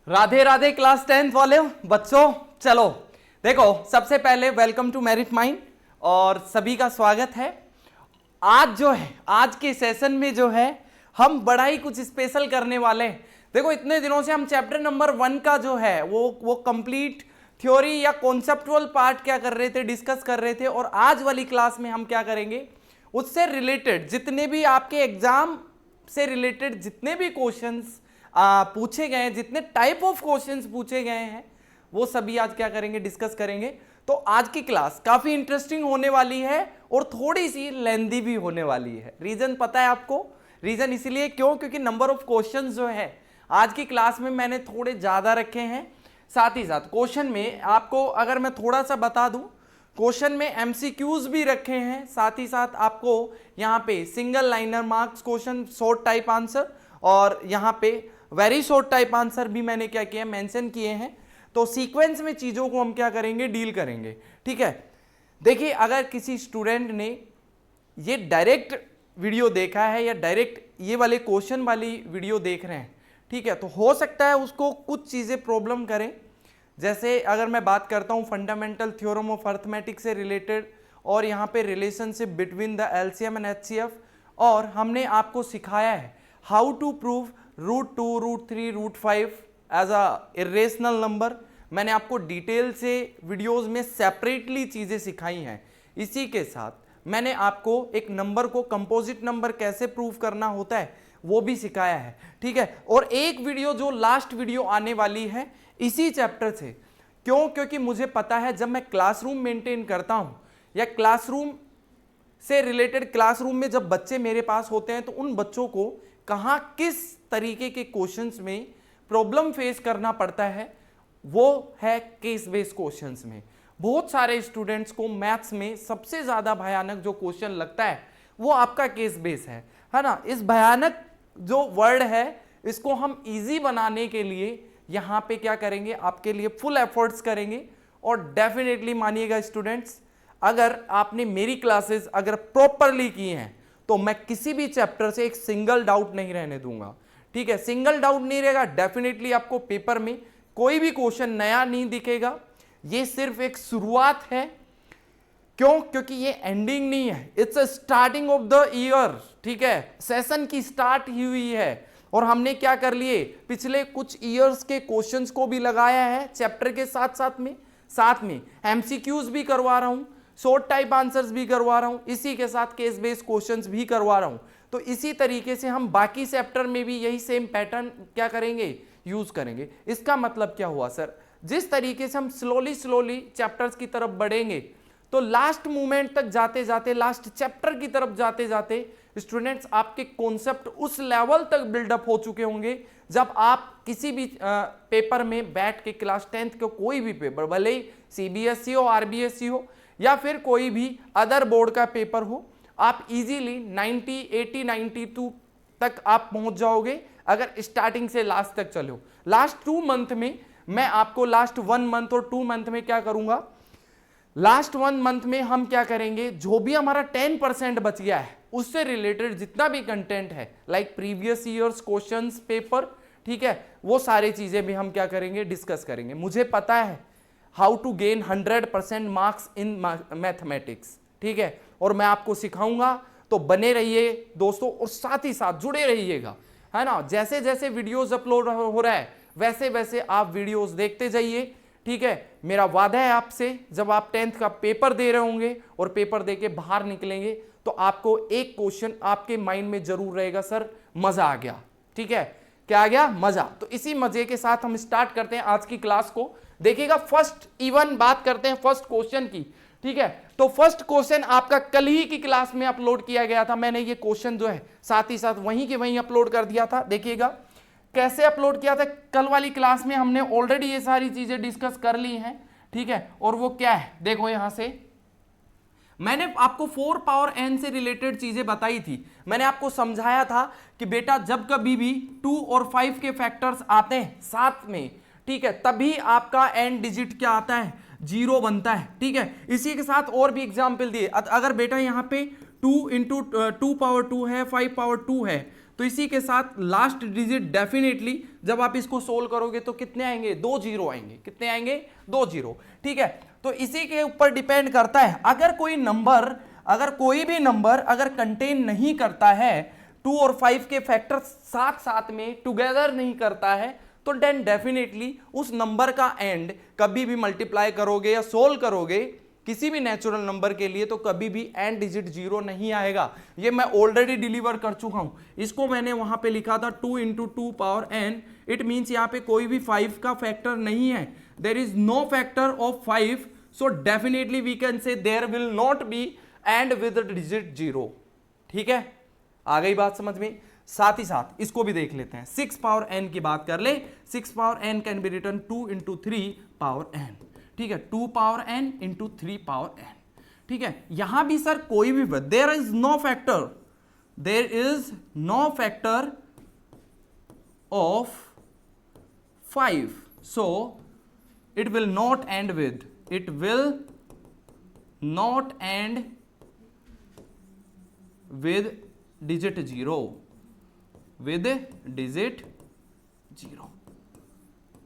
Radhe Radhe class 10th वाले बच्चों। चलो देखो, सबसे पहले वेलकम टू मेरिट माइंड और सभी का स्वागत है। आज जो है, आज के सेशन में जो है हम बड़ा ही कुछ स्पेशल करने वाले हैं। देखो, इतने दिनों से हम चैप्टर नंबर 1 का जो है वो कंप्लीट थ्योरी या कॉन्सेप्चुअल पार्ट क्या कर रहे थे, डिस्कस कर रहे थे। और आज वाली क्लास में हम क्या करेंगे, उससे रिलेटेड जितने भी आपके एग्जाम से रिलेटेड जितने भी क्वेश्चंस पूछे गए हैं, जितने टाइप ऑफ क्वेश्चंस पूछे गए हैं, वो सभी आज क्या करेंगे, डिस्कस करेंगे। तो आज की क्लास काफी इंटरेस्टिंग होने वाली है और थोड़ी सी लेंदी भी होने वाली है। रीजन पता है आपको? रीजन इसलिए क्योंकि नंबर ऑफ क्वेश्चंस जो है आज की क्लास में मैंने थोड़े ज्यादा रखे हैं। साथ ही साथ क्वेश्चन में आपको अगर मैं थोड़ा सा बता दूं, क्वेश्चन में एमसीक्यूज भी रखे हैं। साथ ही साथ आपको यहाँ पे single liner marks question, short type answer, और यहाँ पे वेरी शॉर्ट टाइप आंसर भी मैंने क्या किया, मेंशन किए हैं। तो सीक्वेंस में चीजों को हम क्या करेंगे, डील करेंगे। ठीक है, देखिए, अगर किसी स्टूडेंट ने ये डायरेक्ट वीडियो देखा है या डायरेक्ट ये वाले क्वेश्चन वाली वीडियो देख रहे हैं, ठीक है, तो हो सकता है उसको कुछ चीजें प्रॉब्लम करें। जैसे अगर मैं बात करता हूं फंडामेंटल थ्योरम ऑफ अर्थमेटिक्स से रिलेटेड, और यहाँ पे relationship between the LCM and HCF, और हमने आपको सिखाया है how to prove √2, √3, √5 as a irrational number. मैंने आपको डिटेल से वीडियोस में सेपरेटली चीजें सिखाई हैं। इसी के साथ मैंने आपको एक नंबर को कंपोजिट नंबर कैसे प्रूव करना होता है वो भी सिखाया है। ठीक है, और एक वीडियो जो लास्ट वीडियो आने वाली है इसी चैप्टर से, क्योंकि मुझे पता है जब मैं क्लासरूम मेंटेन करता हूं या क्लासरूम से रिलेटेड, क्लासरूम में जब बच्चे मेरे पास होते हैं तो उन बच्चों को कहां किस तरीके के क्वेश्चंस में प्रॉब्लम फेस करना पड़ता है, वो है केस बेस्ड क्वेश्चंस में। बहुत सारे स्टूडेंट्स को मैथ्स में सबसे ज्यादा भयानक जो क्वेश्चन लगता है वो आपका केस बेस है ना। इस भयानक जो वर्ड है इसको हम इजी बनाने के लिए यहां पे क्या करेंगे, आपके लिए फुल एफर्ट्स करेंगे। और डेफिनेटली मानिएगा स्टूडेंट्स, अगर आपने मेरी क्लासेस अगर प्रॉपरली की हैं तो मैं किसी भी चैप्टर से एक सिंगल डाउट नहीं रहने दूंगा। ठीक है, सिंगल डाउट नहीं रहेगा। डेफिनेटली आपको पेपर में कोई भी क्वेश्चन नया नहीं दिखेगा। ये सिर्फ एक शुरुआत है। क्योंकि ये एंडिंग नहीं है, it's a starting of the year. ठीक है, सेशन की स्टार्ट ही हुई है और हमने क्या कर लिए, पिछले कुछ ईयर्स के क्वेश्चंस को भी लगाया है चैप्टर के साथ में एमसीक्यूज भी करवा रहा हूं, शॉर्ट टाइप आंसर्स भी करवा रहा हूं, इसी के साथ केस बेस्ड क्वेश्चंस भी करवा रहा हूं। तो इसी तरीके से हम बाकी चैप्टर में भी यही सेम पैटर्न क्या करेंगे, यूज करेंगे। इसका मतलब क्या हुआ सर, जिस तरीके से हम स्लोली चैप्टर्स की तरफ बढ़ेंगे तो लास्ट मोमेंट तक जाते जाते, लास्ट चैप्टर की तरफ जाते जाते स्टूडेंट्स आपके कॉन्सेप्ट उस लेवल तक बिल्डअप हो चुके होंगे जब आप किसी भी पेपर में बैठ के, क्लास 10th का कोई भी पेपर, भले ही सीबीएसई हो, आरबीएसई हो या फिर कोई भी अदर बोर्ड का पेपर हो, आप इजीली 90, 80, 92 तक आप पहुंच जाओगे अगर स्टार्टिंग से लास्ट तक चलो। लास्ट 2 मंथ में मैं आपको, लास्ट 1 मंथ और 2 मंथ में क्या करूंगा, लास्ट 1 मंथ में हम क्या करेंगे, जो भी हमारा 10% बच गया है उससे रिलेटेड जितना भी कंटेंट है, like previous years questions paper, ठीक है, वो सारी चीजें भी हम क्या करेंगे, डिस्कस करेंगे। मुझे पता है how to gain 100% marks in mathematics. ठीक है, और मैं आपको सिखाऊंगा, तो बने रहिए दोस्तों और साथ ही साथ जुड़े रहिएगा, है ना। जैसे जैसे वीडियोस अपलोड हो रहा है वैसे वैसे आप वीडियोस देखते जाइए। ठीक है, मेरा वादा है आपसे, जब आप 10th का पेपर दे रहे होंगे और पेपर दे के बाहर निकलेंगे तो आपको एक क्वेश्चन आपके माइंड में जरूर रहेगा, सर मजा आ गया। ठीक है, क्या आ गया, मजा। तो इसी मजे के साथ हम स्टार्ट करते हैं आज की क्लास को। देखिएगा, फर्स्ट इवन बात करते हैं फर्स्ट क्वेश्चन की। ठीक है, तो फर्स्ट क्वेश्चन आपका कल ही की क्लास में अपलोड किया गया था। मैंने ये क्वेश्चन जो है साथ ही साथ वहीं के वहीं अपलोड कर दिया था। देखिएगा कैसे अपलोड किया था, कल वाली क्लास में हमने ऑलरेडी ये सारी चीजें डिस्कस कर ली हैं। ठीक है, और वो क्या है, देखो यहां से मैंने आपको 4 पावर n से रिलेटेड चीजें बताई थी। मैंने आपको समझाया था कि बेटा जब कभी भी 2 और 5 के फैक्टर्स आते हैं साथ में, ठीक है, तभी आपका n डिजिट क्या आता है, 0 बनता है। ठीक है, इसी के साथ और भी एग्जाम्पल दिए। अगर बेटा यहाँ पे 2 इंटू 2 पावर 2 है, 5 पावर 2 है, तो इसी के साथ लास्ट डिजिट डेफिनेटली जब आप इसको सोल्व करोगे तो कितने आएंगे, 2 जीरो आएंगे। कितने आएंगे, 2 जीरो। ठीक है, तो इसी के ऊपर डिपेंड करता है, अगर कोई भी नंबर अगर कंटेन नहीं करता है 2 और 5 के फैक्टर साथ साथ में टुगेदर नहीं करता है, तो देन डेफिनेटली उस नंबर का एंड कभी भी मल्टीप्लाई करोगे या सोल्व करोगे किसी भी नेचुरल नंबर के लिए तो कभी भी एंड डिजिट जीरो नहीं आएगा। ये मैं ऑलरेडी डिलीवर कर चुका हूं, इसको मैंने वहां पे लिखा था 2 into 2 power n। It means यहां पे कोई भी 5 का फैक्टर नहीं है, there is no factor of 5, so definitely we can say there will not be end with digit zero. ठीक है, आ गई बात समझ में। साथ ही साथ इसको भी देख लेते हैं, 6 पावर n की बात कर ले। 6 power n can be written 2 into 3 power n। ठीक है, 2 power n into 3 power n। ठीक है, यहां भी सर कोई भी there is no factor of 5, so it will not end with digit zero,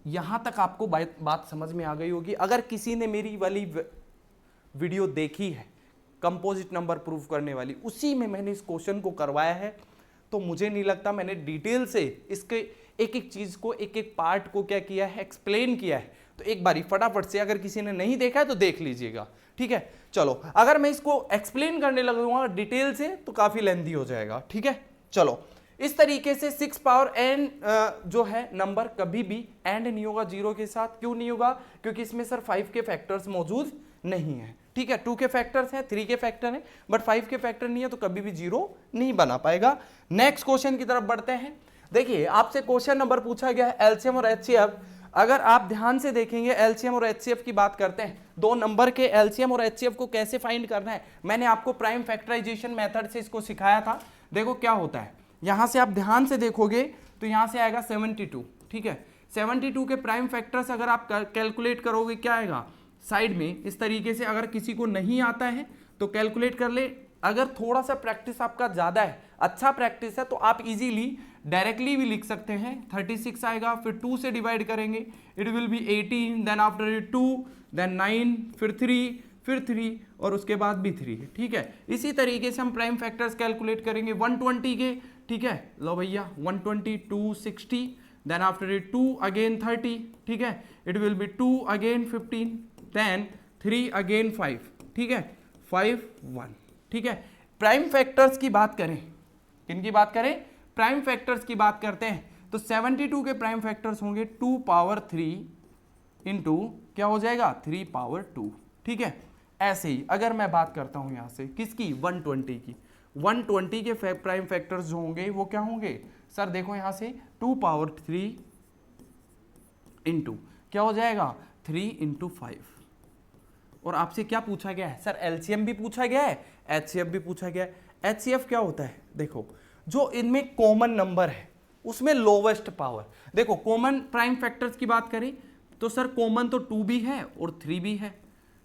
यहां तक आपको बात समझ में आ गई होगी। अगर किसी ने मेरी वाली वीडियो देखी है कंपोजिट नंबर प्रूफ करने वाली, उसी में मैंने इस क्वेश्चन को करवाया है, तो मुझे नहीं लगता मैंने डिटेल से इसके एक एक चीज को, एक एक पार्ट को क्या किया है, एक्सप्लेन किया है। तो एक बारी फटाफट से अगर किसी ने नहीं देखा है तो देख लीजिएगा। ठीक है, चलो अगर मैं इसको एक्सप्लेन करने लगूंगा डिटेल से तो काफी लेंथी हो जाएगा। ठीक है, चलो इस तरीके से 6 पावर n जो है नंबर कभी भी एंड नहीं होगा जीरो के साथ। क्यों नहीं होगा, क्योंकि इसमें सर 5 के फैक्टर्स मौजूद नहीं है। ठीक है, 2 के फैक्टर्स हैं, 3 के फैक्टर हैं, बट 5 के फैक्टर नहीं है, तो कभी भी जीरो नहीं बना पाएगा। नेक्स्ट क्वेश्चन की तरफ बढ़ते हैं। देखिए आपसे क्वेश्चन नंबर पूछा गया है एलसीएम और एचसीएफ। अगर आप ध्यान से देखेंगे एलसीएम और एचसीएफ की बात करते हैं, दो नंबर के एलसीएम और एचसीएफ को कैसे फाइंड करना है, मैंने आपको प्राइम फैक्टराइजेशन मेथड से इसको सिखाया था। देखो क्या होता है, यहां से आप ध्यान से देखोगे तो यहां से आएगा 72। ठीक है, 72 के प्राइम फैक्टर्स अगर आप कैलकुलेट करोगे क्या आएगा साइड में इस तरीके से। अगर किसी को नहीं आता है तो कैलकुलेट कर ले, अगर थोड़ा सा प्रैक्टिस आपका ज्यादा है, अच्छा प्रैक्टिस है, तो आप इजीली डायरेक्टली भी लिख सकते हैं। 36 आएगा, फिर 2 से डिवाइड करेंगे, it will be 18, then after 2, then 9, फिर 3 और उसके बाद भी 3 है। ठीक है, इसी तरीके से हम प्राइम फैक्टर्स कैलकुलेट करेंगे 120 के। ठीक है, लो भैया 120, 260, देन आफ्टर 2 अगेन 30। ठीक है, it will be 2 again 15, then 3 again 5। ठीक है, 5 1। ठीक है, प्राइम फैक्टर्स की बात करें, किनकी बात करें, प्राइम फैक्टर्स की बात करते हैं, तो 72 के प्राइम फैक्टर्स होंगे 2 पावर 3 इंटू क्या हो जाएगा 3 पावर 2। ठीक है, ऐसे ही अगर मैं बात करता हूं यहां से किसकी, 120 की, 120 के प्राइम फैक्टर्स जो होंगे वो क्या होंगे सर, देखो यहां से 2 पावर 3 इंटू क्या हो जाएगा 3 इंटू 5। और आपसे क्या पूछा गया है सर, एलसीएम भी पूछा गया है, एचसीएफ भी पूछा गया है। एचसीएफ क्या होता है, देखो जो इनमें कॉमन नंबर है उसमें लोवेस्ट पावर। देखो कॉमन प्राइम फैक्टर्स की बात करें तो सर कॉमन तो 2 भी है और 3 भी है।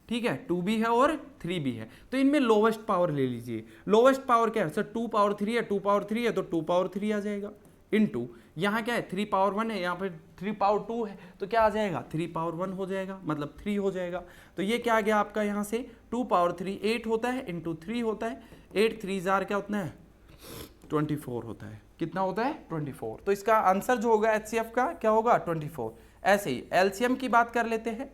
ठीक है, 2 भी है और 3 भी है, तो इनमें लोवेस्ट पावर ले लीजिए। लोवेस्ट पावर क्या है सर, 2 पावर 3 है, 2 पावर 3 है तो 2 पावर 3 आ जाएगा, इनटू यहाँ क्या है 3 पावर 1 है, यहाँ पे 3 पावर 2 है, तो क्या आ जाएगा 3 पावर 1 हो जाएगा, मतलब 3 हो जाएगा। तो ये क्या आ गया आपका, यहाँ से 2 पावर 3 8 होता है, इंटू 3 होता है, 8 3 जार क्या होता है 24 होता है। कितना होता है 24। तो इसका आंसर जो होगा एचसीएफ का क्या होगा 24। ऐसे ही एलसीएम की बात कर लेते हैं।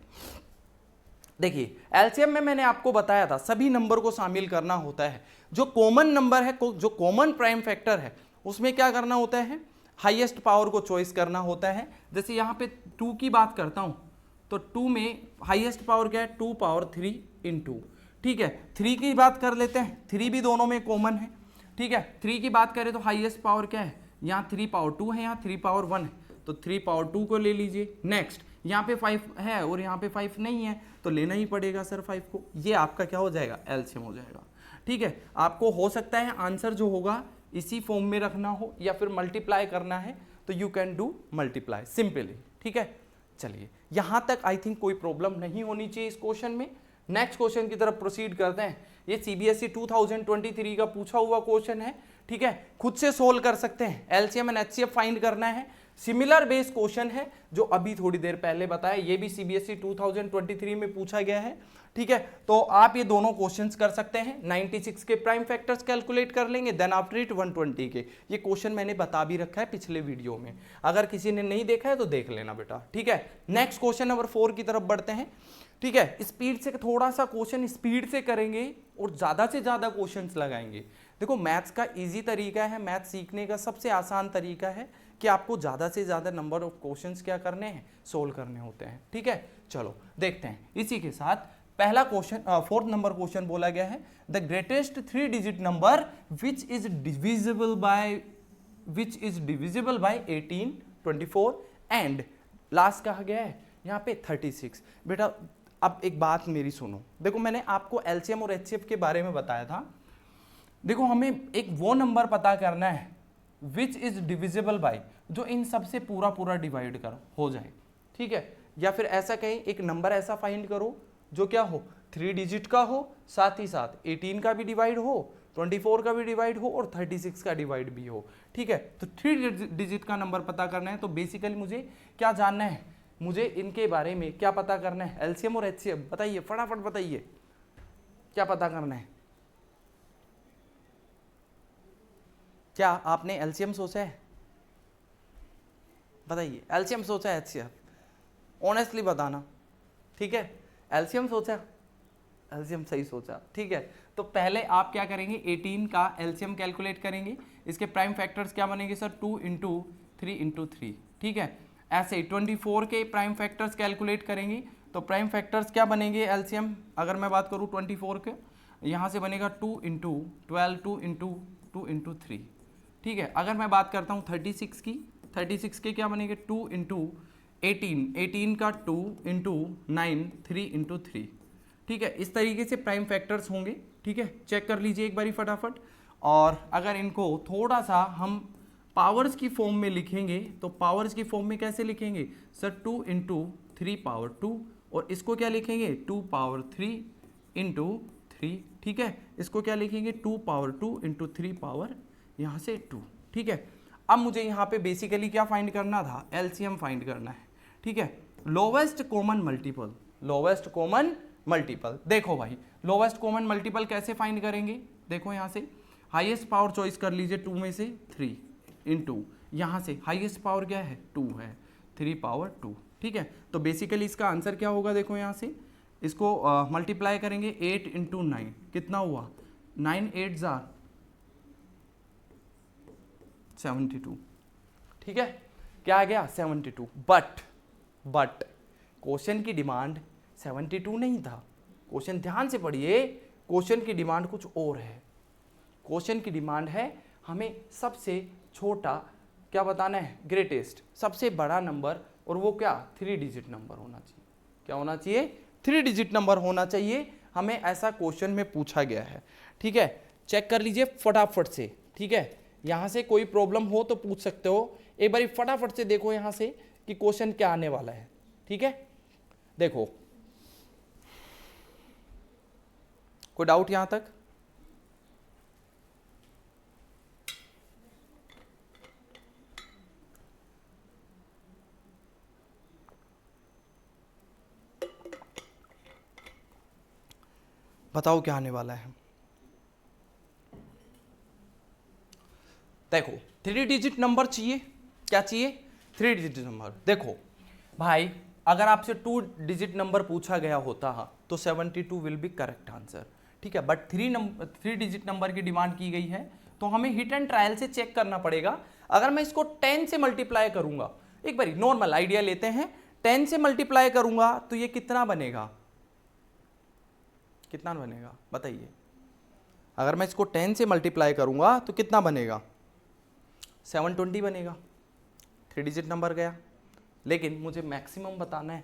देखिए एलसीएम में मैंने आपको बताया था सभी नंबर को शामिल करना होता है। जो कॉमन नंबर है, जो कॉमन प्राइम फैक्टर है, उसमें क्या करना होता है, हाईएस्ट पावर को चॉइस करना होता है। जैसे यहाँ पे 2 की बात करता हूँ तो 2 में हाईएस्ट पावर क्या है 2 पावर 3 इंटू। ठीक है, 3 की बात कर लेते हैं, 3 भी दोनों में कॉमन है। ठीक है, 3 की बात करें तो हाईएस्ट पावर क्या है, यहाँ 3 पावर 2 है, यहाँ 3 पावर 1 है, तो 3 पावर 2 को ले लीजिए। नेक्स्ट यहाँ पे 5 है और यहाँ पे 5 नहीं है, तो लेना ही पड़ेगा सर 5 को। ये आपका क्या हो जाएगा एलसीएम हो जाएगा। ठीक है, आपको हो सकता है आंसर जो होगा इसी फॉर्म में रखना हो या फिर मल्टीप्लाई करना है तो you can do multiply simply. ठीक है, चलिए यहाँ तक आई थिंक कोई प्रॉब्लम नहीं होनी चाहिए इस क्वेश्चन में। नेक्स्ट क्वेश्चन की तरफ प्रोसीड करते हैं। ये सीबीएसई 2023 का पूछा हुआ क्वेश्चन है, ठीक है, खुद से सोल्व कर सकते हैं। एलसीएम एंड एचसीएफ फाइंड करना है। सिमिलर बेस क्वेश्चन है जो अभी थोड़ी देर पहले बताया, ये भी सीबीएसई 2023 में पूछा गया है, ठीक है। तो आप ये दोनों क्वेश्चंस कर सकते हैं। 96 के प्राइम फैक्टर्स कैलकुलेट कर लेंगे, देन आफ्टर इट 120 के। ये क्वेश्चन मैंने बता भी रखा है पिछले वीडियो में, अगर किसी ने नहीं देखा है तो देख लेना बेटा, ठीक है। नेक्स्ट क्वेश्चन नंबर 4 की तरफ बढ़ते हैं, ठीक है। स्पीड से थोड़ा सा क्वेश्चन स्पीड से करेंगे और ज्यादा से ज्यादा क्वेश्चंस लगाएंगे। देखो मैथ्स का इजी तरीका है, मैथ्स सीखने का सबसे आसान तरीका है कि आपको ज्यादा से ज्यादा नंबर ऑफ क्वेश्चंस क्या करने हैं, सोल्व करने होते हैं, ठीक है। चलो देखते हैं। इसी के साथ पहला क्वेश्चन 4th नंबर क्वेश्चन बोला गया है, the greatest 3 digit number which is divisible by 18, 24 and last कहा गया है यहाँ पे 36। बेटा अब एक बात मेरी सुनो, देखो मैंने आपको एलसीएम और एचसीएफ के बारे में बताया था। देखो हमें एक वो नंबर पता करना है विच इज डिविजिबल बाय, जो इन सब से पूरा पूरा डिवाइड कर हो जाए, ठीक है। या फिर ऐसा कहीं एक नंबर ऐसा फाइंड करो जो क्या हो, 3 डिजिट का हो, साथ ही साथ 18 का भी डिवाइड हो, 24 का भी डिवाइड हो और 36 का डिवाइड भी हो, ठीक है। तो 3 डिजिट का नंबर पता करना है। तो बेसिकली मुझे क्या जानना है, मुझे इनके बारे में क्या पता करना है, एलसीएम और एचसीएफ बताइए, फटाफट बताइए क्या पता करना है। क्या आपने एलसीएम सोचा है, बताइए, एलसीएम सोचा है एचसीएफ, ऑनेस्टली बताना, ठीक है। एलसीएम सोचा, एलसीएम सही सोचा, ठीक है। तो पहले आप क्या करेंगे, 18 का एलसीएम कैलकुलेट करेंगे। इसके प्राइम फैक्टर्स क्या बनेंगे सर, 2 × 3 × 3, ठीक है। ऐसे 24 के प्राइम फैक्टर्स कैलकुलेट करेंगे। तो प्राइम फैक्टर्स क्या बनेंगे एलसीएम, अगर मैं बात करूँ 24 के, यहाँ से बनेगा 2 × 12, 2 × 2 × 3, ठीक है। अगर मैं बात करता हूँ 36 की, 36 के क्या बनेंगे, 2 × 18, 18 का 2 × 9, 3 × 3, ठीक है। इस तरीके से प्राइम फैक्टर्स होंगे, ठीक है। चेक कर लीजिए एक बारी फटाफट। और अगर इनको थोड़ा सा हम पावर्स की फॉर्म में लिखेंगे, तो पावर्स की फॉर्म में कैसे लिखेंगे सर, 2 × 3 पावर 2, और इसको क्या लिखेंगे 2 पावर 3 × 3, ठीक है। इसको क्या लिखेंगे 2 पावर 2 × 3 पावर यहाँ से 2, ठीक है। अब मुझे यहाँ पे बेसिकली क्या फाइंड करना था, एलसीएम फाइंड करना है, ठीक है। Lowest common multiple, lowest common multiple, देखो भाई लोवेस्ट कॉमन मल्टीपल कैसे फाइंड करेंगे, देखो यहाँ से हाईएस्ट पावर चॉइस कर लीजिए, 2 में से 3 × यहाँ से हाईएस्ट पावर क्या है 2 है, 3 पावर 2, ठीक है। तो बेसिकली इसका आंसर क्या होगा, देखो यहाँ से इसको मल्टीप्लाई करेंगे 8 × 9, कितना हुआ 9 8 जार 72, ठीक है। क्या आ गया 72। बट क्वेश्चन की डिमांड 72 नहीं था। क्वेश्चन ध्यान से पढ़िए, क्वेश्चन की डिमांड कुछ और है। क्वेश्चन की डिमांड है हमें सबसे छोटा क्या बताना है, ग्रेटेस्ट, सबसे बड़ा नंबर, और वो क्या 3 डिजिट नंबर होना चाहिए। क्या होना चाहिए, 3 डिजिट नंबर होना चाहिए। हमें ऐसा क्वेश्चन में पूछा गया है, ठीक है। चेक कर लीजिए फटाफट से, ठीक है। यहाँ से कोई प्रॉब्लम हो तो पूछ सकते हो, एक बार फटाफट से देखो यहाँ से कि क्वेश्चन क्या आने वाला है, ठीक है। देखो कोई डाउट यहाँ तक, बताओ क्या आने वाला है। देखो 3 डिजिट नंबर चाहिए, क्या चाहिए 3 डिजिट नंबर। देखो भाई अगर आपसे 2 डिजिट नंबर पूछा गया होता तो 72 विल बी करेक्ट आंसर, ठीक है। बट 3 डिजिट नंबर की डिमांड की गई है, तो हमें हिट एंड ट्रायल से चेक करना पड़ेगा। अगर मैं इसको 10 से मल्टीप्लाई करूंगा, एक बार नॉर्मल आइडिया लेते हैं, 10 से मल्टीप्लाई करूंगा तो ये कितना बनेगा, कितना बनेगा बताइए। अगर मैं इसको 10 से मल्टीप्लाई करूंगा तो कितना बनेगा 720 बनेगा, 3 डिजिट नंबर गया। लेकिन मुझे मैक्सिमम बताना है,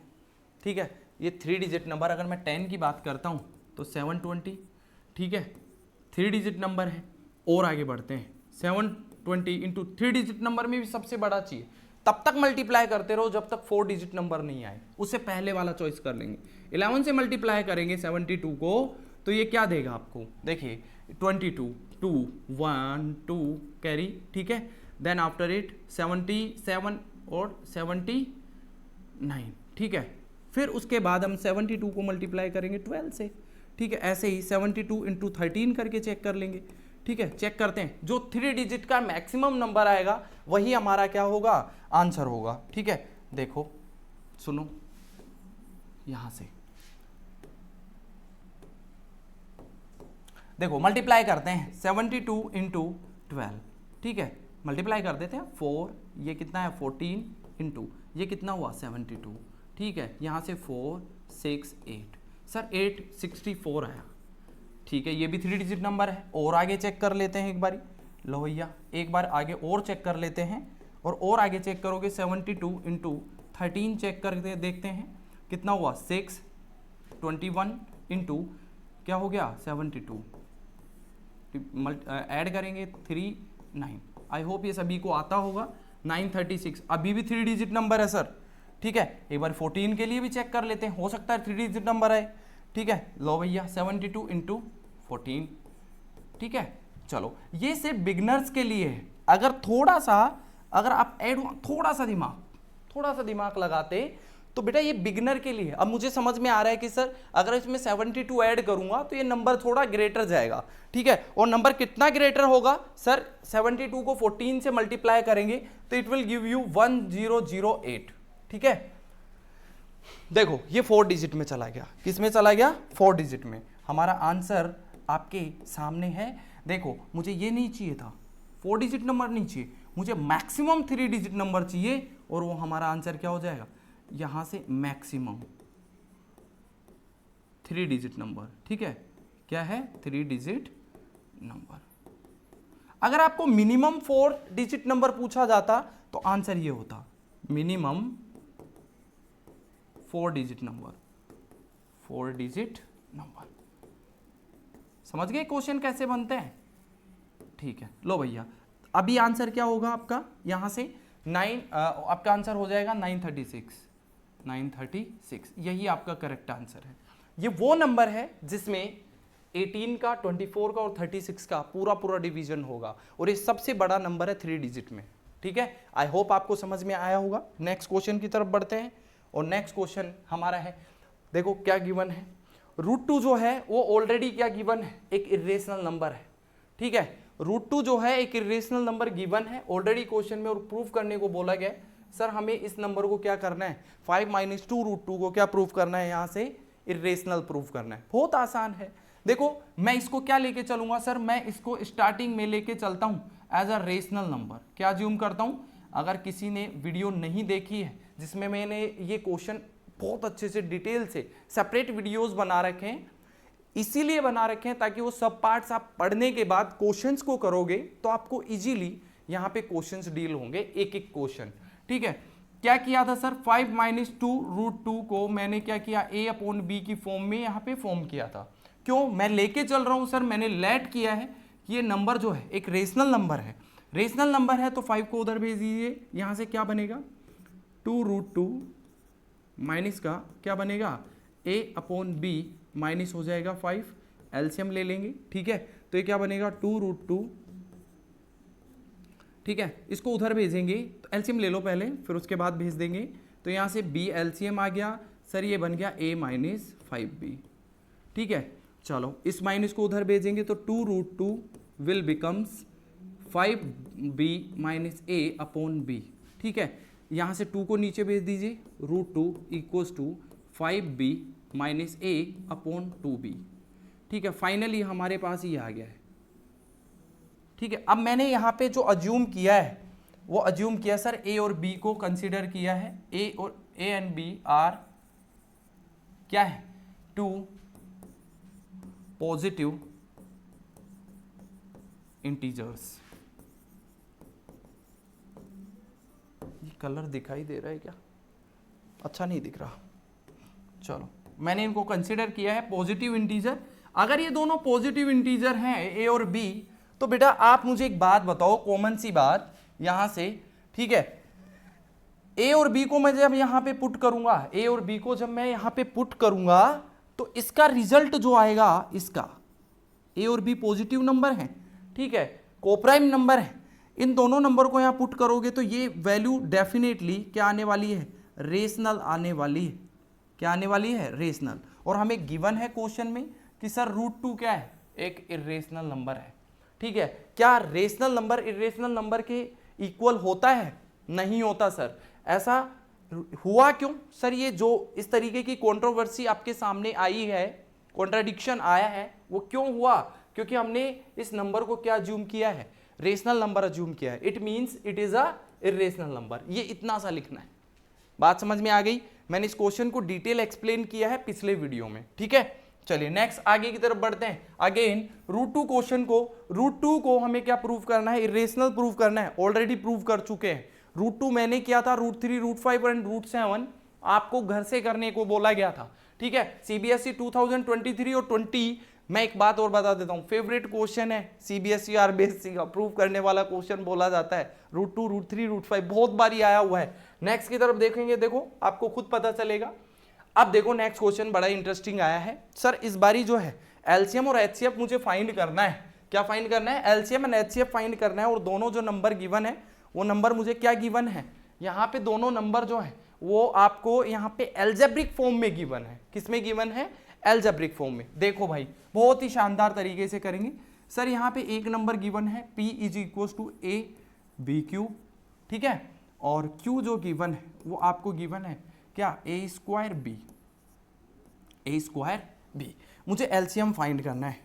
ठीक है। ये 3 डिजिट नंबर अगर मैं 10 की बात करता हूँ तो 720, ठीक है, 3 डिजिट नंबर है। और आगे बढ़ते हैं, 720 इंटू 3 डिजिट नंबर में भी सबसे बड़ा चाहिए, तब तक मल्टीप्लाई करते रहो जब तक 4 डिजिट नंबर नहीं आए, उससे पहले वाला चॉइस कर लेंगे। 11 से मल्टीप्लाई करेंगे 72 को तो ये क्या देगा आपको, देखिए 22, 2 1 2 कैरी, ठीक है। देन आफ्टर इट 77 और 79, ठीक है। फिर उसके बाद हम 72 को मल्टीप्लाई करेंगे 12 से, ठीक है। ऐसे ही 72 इंटू 13 करके चेक कर लेंगे, ठीक है। चेक करते हैं, जो 3 डिजिट का मैक्सिमम नंबर आएगा वही हमारा क्या होगा, आंसर होगा, ठीक है। देखो सुनो यहां से, देखो मल्टीप्लाई करते हैं 72 इंटू 12, ठीक है। मल्टीप्लाई कर देते हैं 4, ये कितना है 14 इंटू ये कितना हुआ 72, ठीक है। यहाँ से 4 6 8, सर 864 आया, ठीक है। ये भी 3 डिजिट नंबर है। और आगे चेक कर लेते हैं एक बारी, लो भैया एक बार आगे और चेक कर लेते हैं, और आगे चेक करोगे 72 इंटू 13 चेक करके देखते हैं कितना हुआ 6, 21 इंटू क्या हो गया 72, ऐड करेंगे 3 9। आई होप ये सभी को आता होगा। 936 अभी भी 3 डिजिट नंबर है सर, ठीक है। एक बार 14 के लिए भी चेक कर लेते हैं, हो सकता है 3 डिजिट नंबर है, ठीक है। लो भैया 72 इंटू 14, ठीक है। चलो ये सिर्फ बिगनर्स के लिए है। अगर थोड़ा सा अगर आप थोड़ा सा दिमाग लगाते तो बेटा ये बिगनर के लिए। अब मुझे समझ में आ रहा है कि सर अगर इसमें 72 ऐड करूंगा तो ये नंबर थोड़ा ग्रेटर जाएगा, ठीक है। और नंबर कितना ग्रेटर होगा सर, 72 को 14 से मल्टीप्लाई करेंगे तो इट विल गिव यू 1008, ठीक है। देखो ये 4 डिजिट में चला गया, किस में चला गया 4 डिजिट में। हमारा आंसर आपके सामने है। देखो मुझे ये नहीं चाहिए था, 4 डिजिट नंबर नहीं चाहिए, मुझे मैक्सिमम 3 डिजिट नंबर चाहिए, और वो हमारा आंसर क्या हो जाएगा, यहां से मैक्सिमम 3 डिजिट नंबर, ठीक है। क्या है 3 डिजिट नंबर। अगर आपको मिनिमम 4 डिजिट नंबर पूछा जाता तो आंसर ये होता, minimum 4 digit number, 4 digit number. समझ गए क्वेश्चन कैसे बनते हैं, ठीक है। लो भैया अभी आंसर क्या होगा आपका, यहां से 9 आपका आंसर हो जाएगा 936, यही आपका करेक्ट आंसर है। ये वो नंबर है जिसमें 18 का 24 का और 36 का पूरा डिवीजन होगा, और ये सबसे बड़ा नंबर है 3 डिजिट में, ठीक है। आई होप आपको समझ में आया होगा। नेक्स्ट क्वेश्चन की तरफ बढ़ते हैं, और नेक्स्ट क्वेश्चन हमारा है, देखो क्या गिवन है, √2 जो है वो ऑलरेडी क्या गिवन है, एक इरेशनल नंबर है, ठीक है। √2 जो है एक इरेशनल नंबर गिवन है ऑलरेडी क्वेश्चन में, और प्रूफ करने को बोला गया है। सर हमें इस नंबर को क्या करना है, 5 - 2 √2 को क्या प्रूफ करना है, यहाँ से इरेशनल प्रूफ करना है। बहुत आसान है। देखो मैं इसको क्या लेके चलूंगा सर, मैं इसको स्टार्टिंग में लेके चलता हूँ एज अ रेशनल नंबर। क्या ज्यूम करता हूँ, अगर किसी ने वीडियो नहीं देखी है जिसमें मैंने ये क्वेश्चन बहुत अच्छे से डिटेल से सेपरेट वीडियोस बना रखे हैं, इसीलिए बना रखे हैं ताकि वो सब पार्ट्स आप पढ़ने के बाद क्वेश्चंस को करोगे तो आपको इजीली यहाँ पे क्वेश्चंस डील होंगे, एक एक क्वेश्चन, ठीक है। क्या किया था सर, 5 - 2 √2 को मैंने क्या किया, a/b की फॉर्म में यहाँ पे फॉर्म किया था। क्यों मैं लेके चल रहा हूँ सर, मैंने लेट किया है कि ये नंबर जो है एक रेशनल नंबर है, रेशनल नंबर है तो 5 को उधर भेज दीजिए। यहाँ से क्या बनेगा 2 √2 माइनस का क्या बनेगा a/b माइनस हो जाएगा 5, एलसीएम ले लेंगे, ठीक है। तो ये क्या बनेगा 2 √2, ठीक है। इसको उधर भेजेंगे तो एलसीएम ले लो पहले, फिर उसके बाद भेज देंगे। तो यहाँ से b एलसीएम आ गया सर, ये बन गया a - 5b, ठीक है। चलो इस माइनस को उधर भेजेंगे तो 2 √2 विल बिकम्स 5b - a/b, ठीक है। यहाँ से 2 को नीचे भेज दीजिए, √2 = 5b - a/2b, ठीक है। फाइनली हमारे पास ये आ गया है, ठीक है। अब मैंने यहाँ पे जो अज्यूम किया है वो अज्यूम किया सर a और b को कंसीडर किया है, a एंड b आर क्या है 2 पॉजिटिव इंटीजर्स। ये कलर दिखाई दे रहा है क्या, अच्छा नहीं दिख रहा, चलो मैंने इनको कंसीडर किया है पॉजिटिव इंटीजर। अगर ये दोनों पॉजिटिव इंटीजर हैं a और b, तो बेटा आप मुझे एक बात बताओ, कॉमन सी बात यहां से, ठीक है। ए और बी को मैं जब यहां पे पुट करूंगा, ए और बी को जब मैं यहां पे पुट करूंगा तो इसका रिजल्ट जो आएगा, इसका ए और बी पॉजिटिव नंबर है, ठीक है, कोप्राइम नंबर है, इन दोनों नंबर को यहां पुट करोगे तो ये वैल्यू डेफिनेटली क्या आने वाली है, रेशनल आने वाली है। क्या आने वाली है, रेशनल। और हमें गिवन है क्वेश्चन में कि सर √2 क्या है, एक इरेशनल नंबर है, ठीक है। क्या रेशनल नंबर इरेशनल नंबर के इक्वल होता है? नहीं होता सर। ऐसा हुआ क्यों सर? ये जो इस तरीके की कंट्रोवर्सी आपके सामने आई है, कॉन्ट्राडिक्शन आया है, वो क्यों हुआ? क्योंकि हमने इस नंबर को क्या अज्यूम किया है, रेशनल नंबर अज्यूम किया है। It means it is a irrational number. ये इतना सा लिखना है। बात समझ में आ गई? मैंने इस क्वेश्चन को डिटेल एक्सप्लेन किया है पिछले वीडियो में, ठीक है। चलिए नेक्स्ट आगे की तरफ बढ़ते हैं। अगेन √2 क्वेश्चन को, √2 को हमें क्या प्रूव करना है, इरेशनल प्रूव करना है। ऑलरेडी प्रूव कर चुके हैं। √2 मैंने किया था, √3 √5 एंड √7 आपको घर से करने को बोला गया था, ठीक है। सीबीएसई 2023 और 20, मैं एक बात और बता देता हूं, फेवरेट क्वेश्चन है सीबीएसई और बीएससी का, प्रूव करने वाला क्वेश्चन बोला जाता है। √2 √3 √5 बहुत बारी आया हुआ है। नेक्स्ट की तरफ देखेंगे, देखो आपको खुद पता चलेगा। अब देखो नेक्स्ट क्वेश्चन बड़ा इंटरेस्टिंग आया है। सर इस बारी जो है एलसीएम और एचसीएफ मुझे फाइंड करना है। क्या फाइंड करना है? एलसीएम एंड एचसीएफ फाइंड करना है। और दोनों जो नंबर गिवन है वो नंबर मुझे क्या गिवन है, यहाँ पे दोनों नंबर जो है वो आपको यहाँ पे एल्जेब्रिक फॉर्म में गिवन है। किस में गिवन है? एल्जेब्रिक फॉर्म में। देखो भाई बहुत ही शानदार तरीके से करेंगे। सर यहाँ पे एक नंबर गिवन है P = a/b³, ठीक है। और Q जो गिवन है वो आपको गिवन है क्या, a²b। मुझे एलसीएम फाइंड करना है।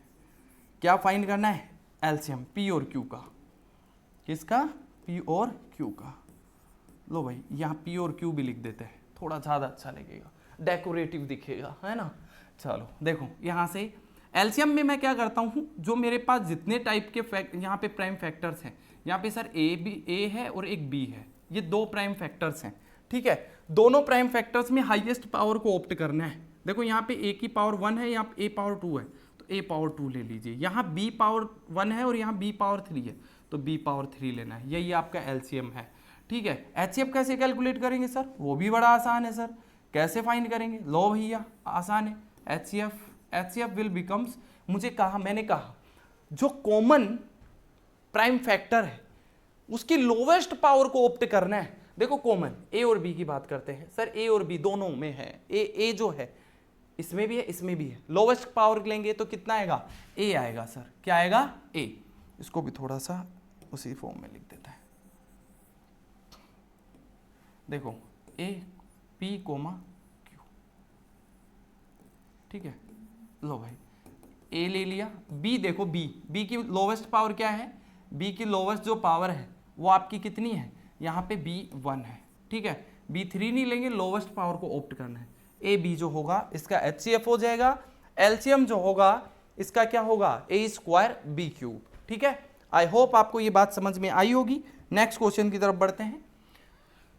क्या फाइंड करना है? एलसीएम P और Q का। किसका? P और Q का। लो भाई यहाँ P और Q भी लिख देते हैं, थोड़ा ज़्यादा अच्छा लगेगा, डेकोरेटिव दिखेगा, है ना। चलो देखो यहाँ से एलसीएम में मैं क्या करता हूँ, जो मेरे पास जितने टाइप के यहाँ पे प्राइम फैक्टर्स हैं, यहाँ पे सर ए है और एक बी है, ये दो प्राइम फैक्टर्स हैं, ठीक है। दोनों प्राइम फैक्टर्स में हाईएस्ट पावर को ऑप्ट करना है। देखो यहाँ पे ए की पावर 1 है, यहाँ पे ए पावर 2 है, तो ए पावर 2 ले लीजिए। यहाँ बी पावर 1 है और यहाँ बी पावर 3 है, तो बी पावर 3 लेना है। यही आपका एलसीएम है, ठीक है। एचसीएफ कैसे कैलकुलेट करेंगे सर? वो भी बड़ा आसान है सर। कैसे फाइंड करेंगे? लो भैया आसान है। एचसीएफ विल बिकम्स, मैंने कहा जो कॉमन प्राइम फैक्टर है उसकी लोवेस्ट पावर को ऑप्ट करना है। देखो कॉमन ए और बी की बात करते हैं सर, ए और बी दोनों में है, ए जो है इसमें भी है इसमें भी है, लोवेस्ट पावर लेंगे तो कितना आएगा? ए आएगा सर। क्या आएगा? ए। इसको भी थोड़ा सा उसी फॉर्म में लिख देता है। देखो A/P, Q, ठीक है। लो भाई A ले लिया, B देखो B की लोवेस्ट पावर क्या है? B की लोवेस्ट जो पावर है वो आपकी कितनी है? यहाँ पे B1 है, ठीक है। B3 नहीं लेंगे, लोवेस्ट पावर को ऑप्ट करना है। AB जो होगा इसका HCF हो जाएगा। एलसीएम जो होगा इसका क्या होगा? A²B³, ठीक है। आई होप आपको ये बात समझ में आई होगी। नेक्स्ट क्वेश्चन की तरफ बढ़ते हैं।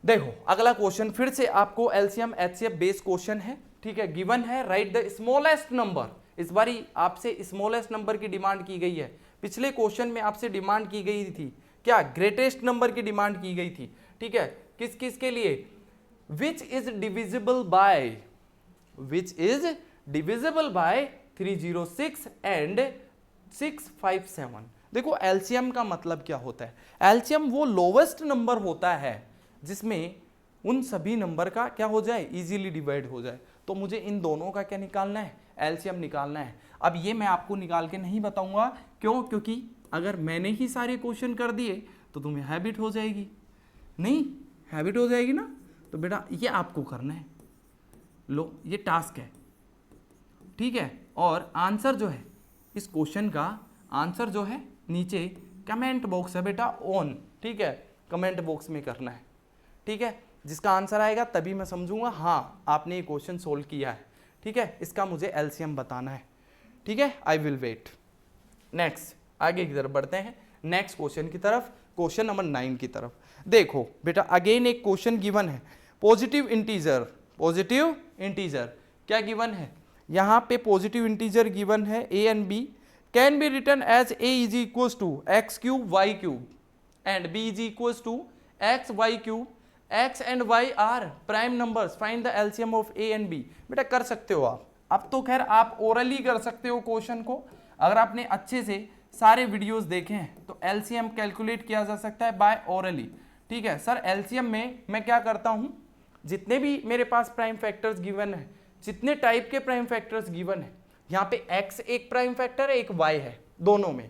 देखो अगला क्वेश्चन फिर से आपको एलसीएम एचसीएफ बेस्ड क्वेश्चन है, ठीक है। गिवन है राइट द स्मॉलेस्ट नंबर। इस बारी आपसे स्मॉलेस्ट नंबर की डिमांड की गई है। पिछले क्वेश्चन में आपसे डिमांड की गई थी क्या? ग्रेटेस्ट नंबर की डिमांड की गई थी, ठीक है। किस किस के लिए? Which is divisible by 306 and 657। देखो एलसीएम का मतलब क्या होता है? एलसीएम वो लोवेस्ट नंबर होता है जिसमें उन सभी नंबर का क्या हो जाए? इजीली डिवाइड हो जाए। तो मुझे इन दोनों का क्या निकालना है? एलसीएम निकालना है। अब ये मैं आपको निकाल के नहीं बताऊंगा, क्यों? क्योंकि अगर मैंने ही सारे क्वेश्चन कर दिए तो तुम्हें हैबिट हो जाएगी। नहीं हैबिट हो जाएगी ना, तो बेटा ये आपको करना है। लो ये टास्क है, ठीक है। और आंसर जो है इस क्वेश्चन का आंसर जो है नीचे कमेंट बॉक्स है बेटा ऑन, ठीक है। कमेंट बॉक्स में करना है, ठीक है। जिसका आंसर आएगा तभी मैं समझूंगा हाँ आपने ये क्वेश्चन सोल्व किया है, ठीक है। इसका मुझे एलसीएम बताना है, ठीक है। I will wait. नेक्स्ट आगे की तरफ बढ़ते हैं, नेक्स्ट क्वेश्चन की तरफ, क्वेश्चन नंबर 9 की तरफ। देखो बेटा अगेन एक क्वेश्चन गिवन है, पॉजिटिव इंटीजर क्या गिवन है? यहाँ पे पॉजिटिव इंटीजर गिवन है a and b can be written as a = x³ y³ and b = x y³ x and y are prime numbers, find the LCM of a and b। बेटा कर सकते हो आप, अब तो खैर आप ओरली कर सकते हो क्वेश्चन को, अगर आपने अच्छे से सारे वीडियोस देखे हैं तो एलसीएम कैलकुलेट किया जा सकता है बाय ओरली। ठीक है सर, एलसीएम में मैं क्या करता हूं, जितने भी मेरे पास प्राइम फैक्टर्स गिवन है, जितने टाइप के प्राइम फैक्टर्स गिवन है, यहाँ पे x एक प्राइम फैक्टर है, एक y है, दोनों में,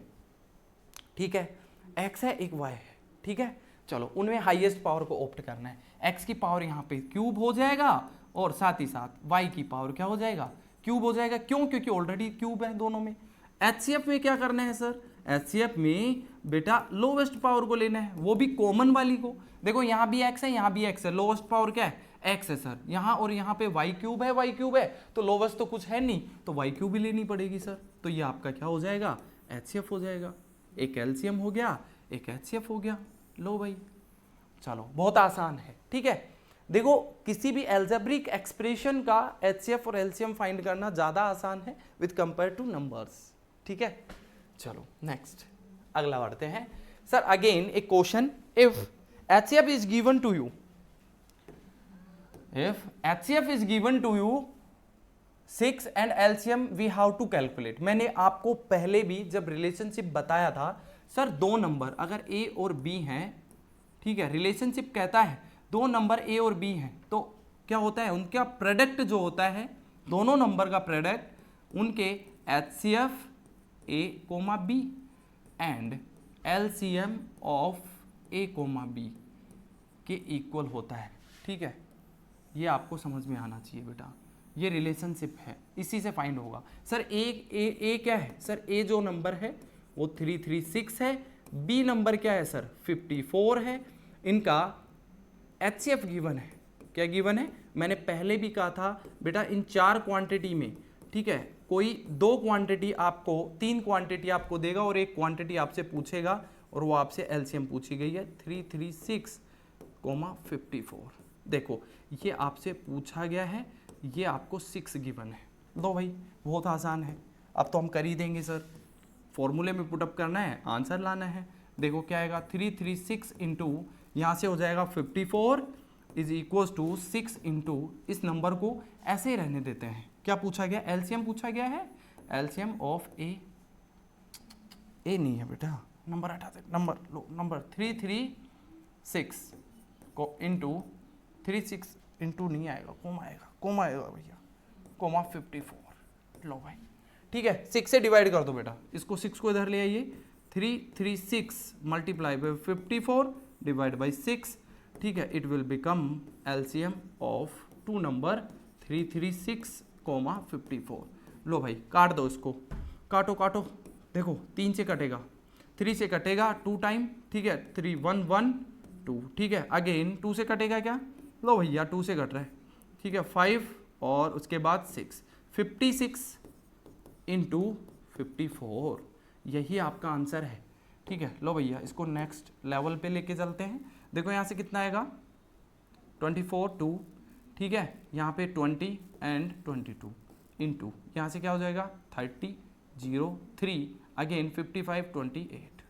ठीक है, x है एक y है, ठीक है। चलो उनमें हाईएस्ट पावर को ऑप्ट करना है, x की पावर यहाँ पे क्यूब हो जाएगा और साथ ही साथ y की पावर क्या हो जाएगा, क्यूब हो जाएगा। क्यों? क्योंकि ऑलरेडी क्यूब है दोनों में। HCF में क्या करना है सर, HCF में बेटा लोवेस्ट पावर को लेना है, वो भी कॉमन वाली को। देखो यहाँ भी x है, यहाँ भी x है, लोवेस्ट पावर क्या है, x है सर। यहाँ और यहाँ पे y क्यूब है, y क्यूब है, तो लोवेस्ट तो कुछ है नहीं, तो y क्यूब भी लेनी पड़ेगी सर। तो ये आपका क्या हो जाएगा, HCF हो जाएगा। एक एलसीएम हो गया, एक HCF हो गया। लो भाई, चलो बहुत आसान है, ठीक है। देखो किसी भी एल्जेब्रिक एक्सप्रेशन का HCF और एलसीएम फाइंड करना ज्यादा आसान है विद कंपेयर टू नंबर्स, ठीक है। चलो नेक्स्ट अगला बढ़ते हैं सर। अगेन एक question, if HCF is given to you, if HCF is given to you 6 and LCM we have to calculate। मैंने आपको पहले भी जब रिलेशनशिप बताया था सर, दो नंबर अगर A और B हैं, ठीक है, रिलेशनशिप कहता है दो नंबर A और B हैं, तो क्या होता है, उनका प्रोडक्ट जो होता है, दोनों नंबर का प्रोडक्ट उनके HCF A, B and LCM of A, B के इक्वल होता है, ठीक है। ये आपको समझ में आना चाहिए बेटा, ये रिलेशनशिप है, इसी से फाइंड होगा सर। ए क्या है सर, ए जो नंबर है वो 336 है, बी नंबर क्या है सर 54 है। इनका HCF गिवन है, क्या गिवन है, मैंने पहले भी कहा था बेटा इन चार क्वांटिटी में, ठीक है, कोई दो क्वांटिटी आपको, तीन क्वांटिटी आपको देगा और एक क्वांटिटी आपसे पूछेगा, और वो आपसे एलसीएम पूछी गई है 336, 54। देखो ये आपसे पूछा गया है, ये आपको 6 गिवन है। लो भाई बहुत आसान है, अब तो हम कर ही देंगे सर, फॉर्मूले में पुटअप करना है, आंसर लाना है। देखो क्या आएगा, 336 इंटू यहाँ से हो जाएगा 54 इज इक्वल टू 6 इंटू, इस नंबर को ऐसे ही रहने देते हैं। क्या पूछा गया, एलसीएम पूछा गया है, एलसीएम ऑफ ए नहीं है बेटा, नंबर हटा दे, नंबर लो, नंबर 336 को इंटू 36 इंटू नहीं आएगा, कोमा आएगा भैया, 54। लो भाई ठीक है, 6 से डिवाइड कर दो बेटा, इसको 6 को इधर ले आइए, 336 मल्टीप्लाई बाई 54 डिवाइड बाई 6, ठीक है, it will become LCM of two number 336, 54। लो भाई काट दो इसको, काटो, देखो 3 से कटेगा, 3 से कटेगा 2 टाइम, ठीक है, 3 1 1 2, ठीक है, अगेन 2 से कटेगा क्या, लो भैया 2 से कट रहा है, ठीक है, 5 और उसके बाद 6, 56 इंटू 54, यही आपका आंसर है, ठीक है। लो भैया इसको नेक्स्ट लेवल पे लेके चलते हैं। देखो यहाँ से कितना आएगा, 24 2, ठीक है, यहाँ पे 20 एंड 22 इंटू यहाँ से क्या हो जाएगा 30 0 3, अगेन 55 28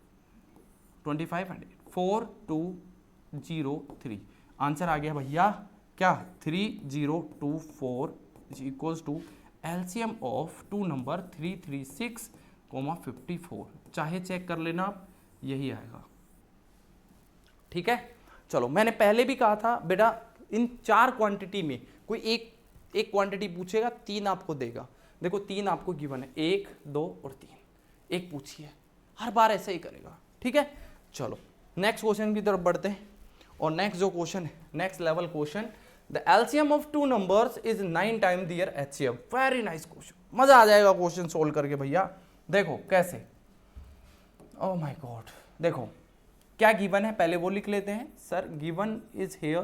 25 एंड 4 2 0 3, आंसर आ गया भैया क्या 3024 equals to LCM of two number 336, 54। चाहे चेक कर लेना आप, यही आएगा, ठीक है। चलो मैंने पहले भी कहा था बेटा इन चार क्वांटिटी में कोई एक क्वांटिटी पूछेगा, 3 आपको देगा। देखो 3 आपको गिवन है, 1 2 और 3, एक पूछिए, हर बार ऐसा ही करेगा, ठीक है। चलो नेक्स्ट क्वेश्चन की तरफ बढ़ते हैं, और नेक्स्ट जो क्वेश्चन है, next level question, the LCM of two numbers is 9 time their HCF। Very nice question, मजा आ जाएगा क्वेश्चन सोल्व करके भैया। देखो कैसे, ओह माय गॉड, देखो क्या गिवन है पहले वो लिख लेते हैं सर। गिवन इज हेयर,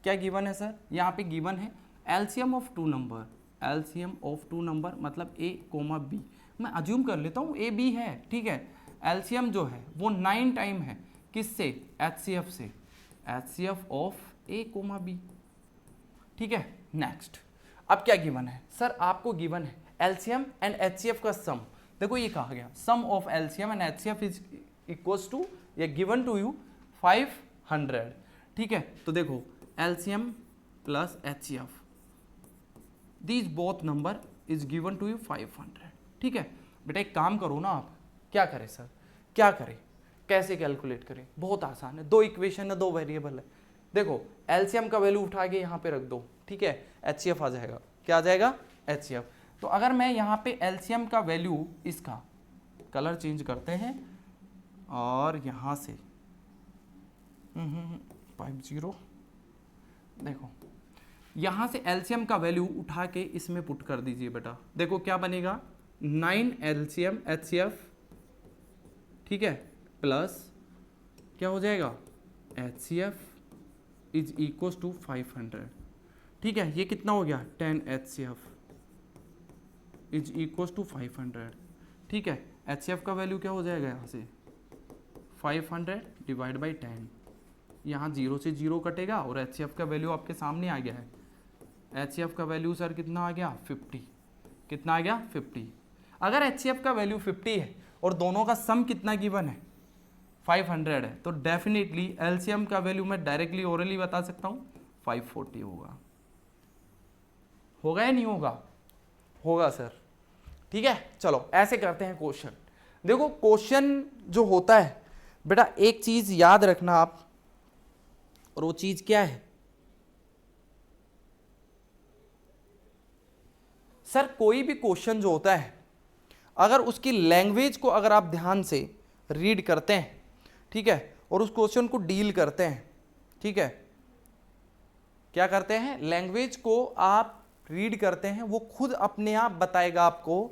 क्या गिवन है सर, यहाँ पे गिवन है LCM of two number, LCM of two number मतलब A, B। मैं अज्यूम कर लेता हूँ A B है, ठीक है। एलसीएम जो है वो 9 टाइम है, किससे, HCF से, HCF ऑफ A, B, ठीक है। नेक्स्ट अब क्या गिवन है सर, आपको गिवन है एलसीएम एंड HCF का सम। देखो ये कहा गया sum of LCM and HCF is equals to, ये गिवन टू यू 500, ठीक है, तो देखो LCM plus HCF, these both number is given to you 500। ठीक है बेटा, एक काम करो ना, आप क्या करें सर, क्या करें, कैसे कैलकुलेट करें, बहुत आसान है, दो इक्वेशन है, दो वेरिएबल है। देखो एलसीएम का वैल्यू उठा के यहाँ पे रख दो, ठीक है, एचसीएफ आ जाएगा, क्या आ जाएगा, एचसीएफ। तो अगर मैं यहाँ पे एलसीएम का वैल्यू, इसका कलर चेंज करते हैं और यहाँ से 50, देखो यहाँ से एलसीएम का वैल्यू उठा के इसमें पुट कर दीजिए बेटा, देखो क्या बनेगा, 9 एलसीएम एचसीएफ, ठीक है, प्लस क्या हो जाएगा, एचसीएफ इज इक्वल टू 500। ठीक है, ये कितना हो गया, 10 एचसीएफ इज इक्वल टू 500। ठीक है, एचसीएफ का वैल्यू क्या हो जाएगा, यहाँ से 500 डिवाइड बाई 10, यहाँ 0 से 0 कटेगा और एचसीएफ का वैल्यू आपके सामने आ गया है। एचसीएफ का वैल्यू सर कितना आ गया, 50, कितना आ गया, 50। अगर एचसीएफ का वैल्यू 50 है और दोनों का सम कितना गिवन है, 500 है, तो डेफिनेटली एलसीएम का वैल्यू मैं डायरेक्टली ओरली बता सकता हूँ 540 होगा। होगा या नहीं होगा, होगा सर। ठीक है, चलो ऐसे करते हैं क्वेश्चन। देखो क्वेश्चन जो होता है बेटा, एक चीज याद रखना आप, और वो चीज क्या है सर, कोई भी क्वेश्चन जो होता है, अगर उसकी लैंग्वेज को अगर आप ध्यान से रीड करते हैं, ठीक है, और उस क्वेश्चन को डील करते हैं, ठीक है, क्या करते हैं, लैंग्वेज को आप रीड करते हैं, वो खुद अपने आप बताएगा आपको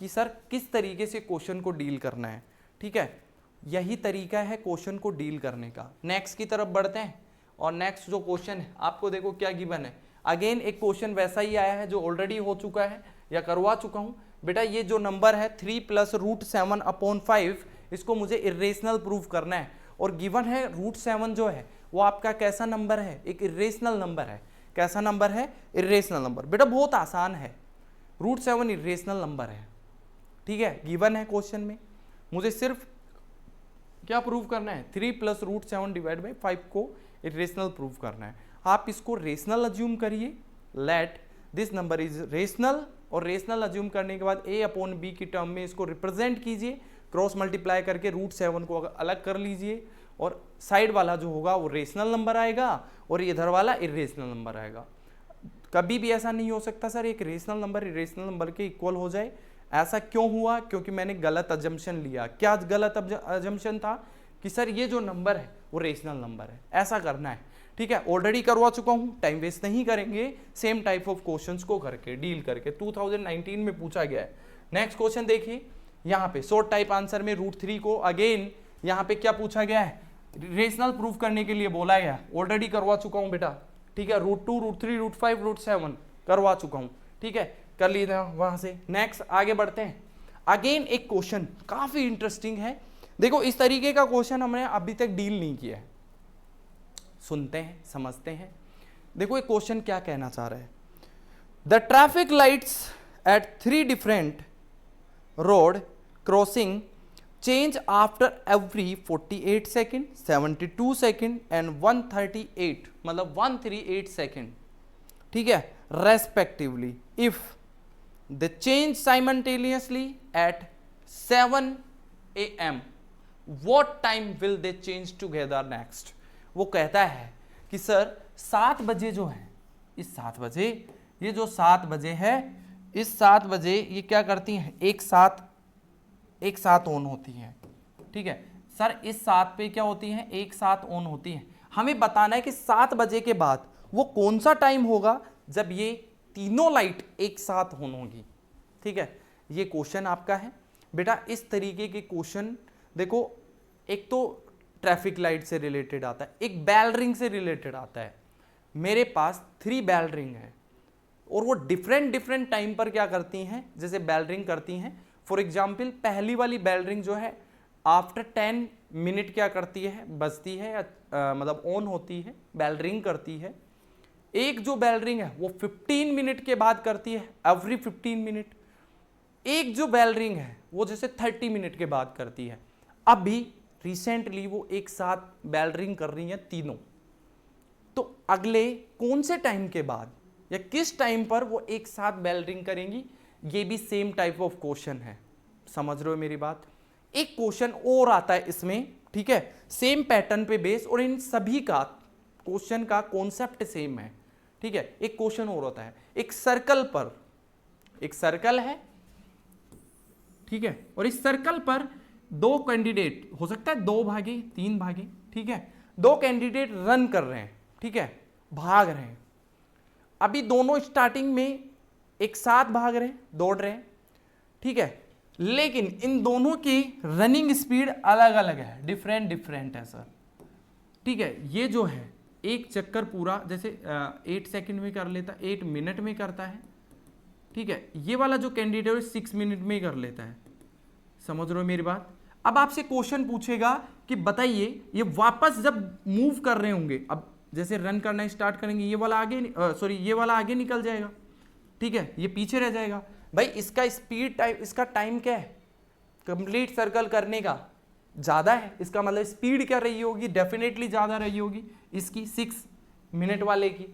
कि सर किस तरीके से क्वेश्चन को डील करना है। ठीक है, यही तरीका है क्वेश्चन को डील करने का। नेक्स्ट की तरफ बढ़ते हैं, और नेक्स्ट जो क्वेश्चन है आपको देखो क्या गिवन है। अगेन एक क्वेश्चन वैसा ही आया है जो ऑलरेडी हो चुका है या करवा चुका हूं बेटा। ये जो नंबर है 3 + √7/5, इसको मुझे इरेशनल प्रूव करना है, और गिवन है √7 जो है वो आपका कैसा नंबर है, एक इरेशनल नंबर है। कैसा नंबर है, इरेशनल नंबर। बेटा बहुत आसान है, √7 इरेशनल नंबर है। ठीक है, गिवन है क्वेश्चन में, मुझे सिर्फ क्या प्रूव करना है, 3 + √7 डिवाइड बाई 5 को इरेशनल प्रूव करना है। आप इसको रेशनल अज्यूम करिए, let this number is rational, और रेशनल अज्यूम करने के बाद a/b की टर्म में इसको रिप्रेजेंट कीजिए, क्रॉस मल्टीप्लाई करके √7 को अलग कर लीजिए, और साइड वाला जो होगा वो रेशनल नंबर आएगा और इधर वाला इरेशनल नंबर आएगा। कभी भी ऐसा नहीं हो सकता सर एक रेशनल नंबर इरेशनल नंबर के इक्वल हो जाए। ऐसा क्यों हुआ, क्योंकि मैंने गलत अजम्पशन लिया। क्या गलत अजम्पशन था कि सर ये जो नंबर है वो रेशनल नंबर है, ऐसा करना है। ठीक है, ऑलरेडी करवा चुका हूं, टाइम वेस्ट नहीं करेंगे, सेम टाइप ऑफ क्वेश्चंस को करके डील करके 2019 में पूछा गया है। नेक्स्ट क्वेश्चन देखिए, यहाँ पे शॉर्ट टाइप आंसर में √3 को अगेन यहाँ पे क्या पूछा गया है, रेशनल प्रूफ करने के लिए बोला गया। ऑलरेडी करवा चुका हूं बेटा, ठीक है, √2 √3 √5 √7 करवा चुका हूं। ठीक है, कर लीजिए वहां से। नेक्स्ट आगे बढ़ते हैं। अगेन एक क्वेश्चन काफी इंटरेस्टिंग है। देखो इस तरीके का क्वेश्चन हमने अभी तक डील नहीं किया है, सुनते हैं समझते हैं। देखो एक क्वेश्चन क्या कहना चाह रहा है, the traffic lights at 3 different road crossing change after every 48 second, 72 second and 138, मतलब 138 सेकेंड, ठीक है, respectively. If they change simultaneously at 7 AM, what time will they change together next? वो कहता है कि सर 7 बजे जो है, इस 7 बजे, ये जो 7 बजे है, इस 7 बजे ये क्या करती हैं, एक साथ ऑन होती हैं। ठीक है सर, इस 7 पे क्या होती हैं, एक साथ ऑन होती हैं। हमें बताना है कि 7 बजे के बाद वो कौन सा टाइम होगा जब ये तीनों लाइट एक साथ ऑन होगी। ठीक है, ये क्वेश्चन आपका है बेटा। इस तरीके के क्वेश्चन देखो, एक तो ट्रैफिक लाइट से रिलेटेड आता है, एक बेल रिंग से रिलेटेड आता है। मेरे पास 3 बेल रिंग है और वो डिफरेंट टाइम पर क्या करती हैं, जैसे बेल रिंग करती हैं। फॉर एग्जाम्पल पहली वाली बेल रिंग जो है आफ्टर 10 मिनट क्या करती है, बजती है, मतलब ऑन होती है, बेल रिंग करती है। एक जो बेल रिंग है वो 15 मिनट के बाद करती है, एवरी 15 मिनट। एक जो बेल रिंग है वो जैसे 30 मिनट के बाद करती है। अभी रिसेंटली वो एक साथ बेल रिंग कर रही हैं तीनों। तो अगले कौन से टाइम के बाद या किस टाइम पर वो एक साथ बेल रिंग करेंगी, ये भी सेम टाइप ऑफ क्वेश्चन है। समझ रहे हो मेरी बात? एक क्वेश्चन और आता है इसमें, ठीक है, सेम पैटर्न पे बेस, और इन सभी का क्वेश्चन का कॉन्सेप्ट सेम है, ठीक है। एक क्वेश्चन और होता है, एक सर्कल पर, एक सर्कल है, ठीक है, और इस सर्कल पर दो कैंडिडेट, हो सकता है 2 भागे 3 भागे, ठीक है, 2 कैंडिडेट रन कर रहे हैं, ठीक है, भाग रहे हैं। अभी दोनों स्टार्टिंग में एक साथ भाग रहे हैं, दौड़ रहे हैं, ठीक है, लेकिन इन दोनों की रनिंग स्पीड अलग अलग है, डिफरेंट है सर, ठीक है। ये जो है एक चक्कर पूरा जैसे 8 सेकंड में कर लेता, 8 मिनट में करता है, ठीक है। ये वाला जो कैंडिडेट है 6 मिनट में ही कर लेता है। समझ रहे हो मेरी बात? अब आपसे क्वेश्चन पूछेगा कि बताइए ये वापस जब मूव कर रहे होंगे, अब जैसे रन करना स्टार्ट करेंगे, ये वाला आगे ये वाला आगे निकल जाएगा, ठीक है, ये पीछे रह जाएगा। भाई इसका स्पीड टाइम, इसका टाइम क्या है कंप्लीट सर्कल करने का? ज़्यादा है, इसका मतलब स्पीड क्या रही होगी? डेफिनेटली ज़्यादा रही होगी इसकी, 6 मिनट वाले की।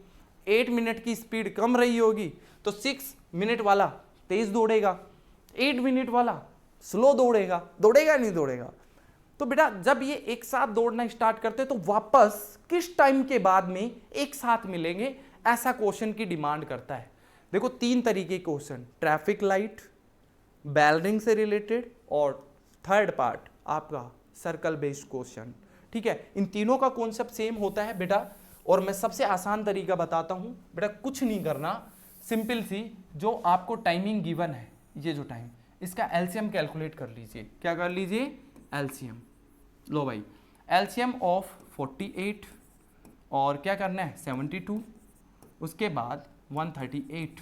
8 मिनट की स्पीड कम रही होगी, तो 6 मिनट वाला तेज दौड़ेगा, 8 मिनट वाला स्लो दौड़ेगा, दौड़ेगा नहीं दौड़ेगा। तो बेटा जब ये एक साथ दौड़ना स्टार्ट करते तो वापस किस टाइम के बाद में एक साथ मिलेंगे, ऐसा क्वेश्चन की डिमांड करता है। देखो 3 तरीके के question, traffic light, bell ring से रिलेटेड, और थर्ड पार्ट आपका सर्कल बेस्ड क्वेश्चन, ठीक है। इन तीनों का कॉन्सेप्ट सेम होता है बेटा, और मैं सबसे आसान तरीका बताता हूं बेटा, कुछ नहीं करना, सिंपल सी, जो आपको टाइमिंग गिवन है, ये जो टाइम, इसका एलसीएम कैलकुलेट कर लीजिए। क्या कर लीजिए? एलसीएम। लो भाई, एलसीएम ऑफ 48 और क्या करना है 72, उसके बाद 138,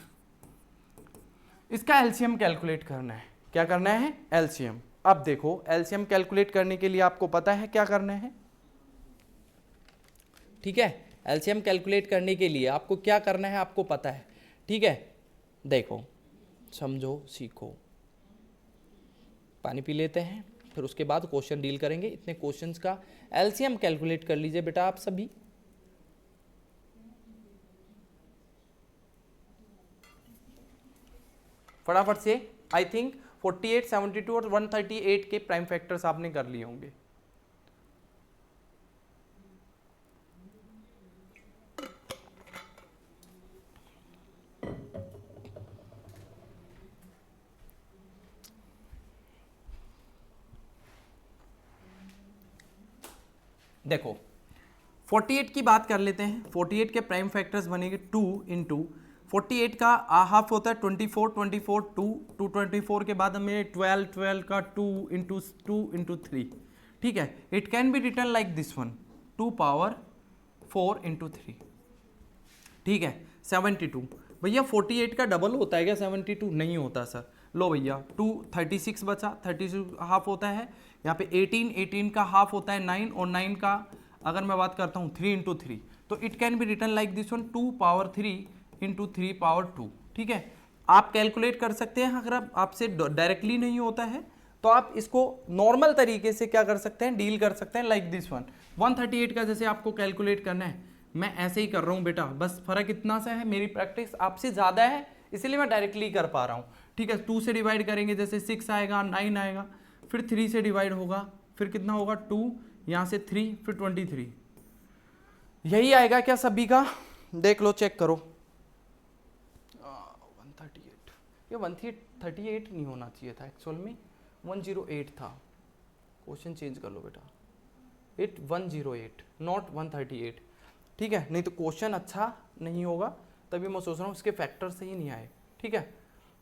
इसका एलसीएम कैलकुलेट करना है। क्या करना है? एलसीएम। अब देखो एलसीएम कैलकुलेट करने के लिए आपको पता है क्या करना है, ठीक है। एलसीएम कैलकुलेट करने के लिए आपको क्या करना है आपको पता है, ठीक है। देखो समझो, सीखो, पानी पी लेते हैं, फिर उसके बाद क्वेश्चन डील करेंगे। इतने क्वेश्चंस का एलसीएम कैलकुलेट कर लीजिए बेटा आप सभी। फटाफट से, आई थिंक 48, 72 और 138 के प्राइम फैक्टर्स आपने कर लिए होंगे। देखो 48 की बात कर लेते हैं। 48 के प्राइम फैक्टर्स बनेंगे 2 इंटू 48 का हाफ होता है 24, 24 2, 224 के बाद हमें 12, 12 का 2 इंटू 3, ठीक है। It can be written like this one, 2 power 4 into 3, ठीक है। 72 भैया 48 का डबल होता है क्या 72? नहीं होता सर। लो भैया 36 बचा, 36 हाफ होता है, यहाँ पे 18 का हाफ होता है 9, और 9 का अगर मैं बात करता हूँ 3 इंटू 3, तो it can be written like this one, 2 power 3 into 3 power 2, ठीक है। आप कैलकुलेट कर सकते हैं, अगर आपसे डायरेक्टली नहीं होता है तो आप इसको नॉर्मल तरीके से क्या कर सकते हैं, डील कर सकते हैं लाइक दिस वन। 138 का जैसे आपको कैलकुलेट करना है, मैं ऐसे ही कर रहा हूँ बेटा, बस फर्क इतना सा है, मेरी प्रैक्टिस आपसे ज़्यादा है इसलिए मैं डायरेक्टली कर पा रहा हूँ, ठीक है। 2 से डिवाइड करेंगे, जैसे 6 आएगा, 9 आएगा, फिर 3 से डिवाइड होगा, फिर कितना होगा 2, यहाँ से 3, फिर 23, यही आएगा क्या सभी का? देख लो, चेक करो। 138, ये 138 नहीं होना चाहिए था एक्चुअल में, 108 था। क्वेश्चन चेंज कर लो बेटा, 108 नॉट 138, ठीक है। नहीं तो क्वेश्चन अच्छा नहीं होगा, तभी मैं सोच रहा हूँ इसके फैक्टर से ही नहीं आए, ठीक है।